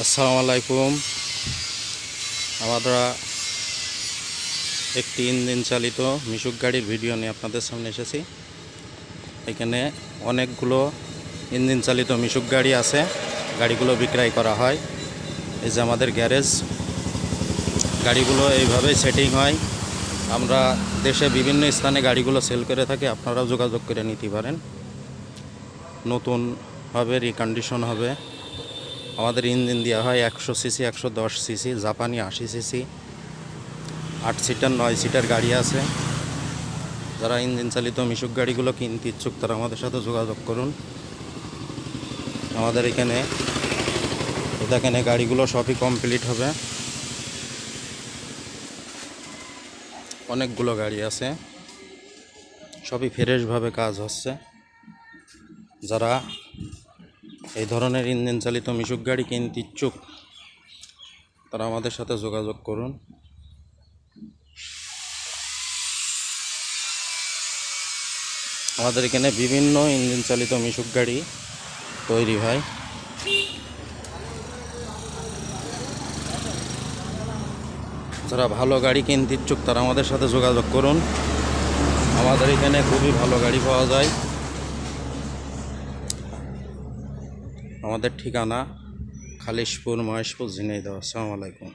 আসসালামু আলাইকুম। আমরা একটি ইঞ্জিন চালিত মিশুক গাড়ির ভিডিও নিয়ে আপনাদের সামনে এসেছি। এখানে অনেকগুলো ইঞ্জিন চালিত মিশুক গাড়ি আছে, গাড়িগুলো বিক্রয় করা হয়। এই যে আমাদের গ্যারেজ, গাড়িগুলো এইভাবেই সেটিং হয়। আমরা দেশে বিভিন্ন স্থানে গাড়িগুলো সেল করে থাকি, আপনারাও যোগাযোগ করে নিতে পারেন। নতুন হবে, রিকন্ডিশন হবে। আমাদের ইঞ্জিন দেওয়া হয় 100 সিসি, 110 সিসি, জাপানি 80 সিসি, 8 সিটার 9 সিটার গাড়ি আছে। যারা ইঞ্জিন চালিত মিশুক গাড়িগুলো কিনতে ইচ্ছুক তারা আমাদের সাথে যোগাযোগ করুন। আমাদের এখানে দেখেন এই গাড়িগুলো সবই কমপ্লিট হবে। অনেকগুলো গাড়ি আছে, সবই ফ্রেশভাবে কাজ হচ্ছে। যারা এই ধরনের ইঞ্জিন চালিত মিশুক গাড়ি কিনতে ইচ্ছুক তারা আমাদের সাথে যোগাযোগ করুন। আমাদের এখানে বিভিন্ন ইঞ্জিন চালিত মিশুক গাড়ি তৈরি হয়। যারা ভালো গাড়ি কিনতে ইচ্ছুক তারা আমাদের সাথে যোগাযোগ করুন। আমাদের এখানে খুবই ভালো গাড়ি পাওয়া যায়। আমাদের ঠিকানা খালিশপুর, মহেশপুর, ঝিনাইদহ। আসসালামু আলাইকুম।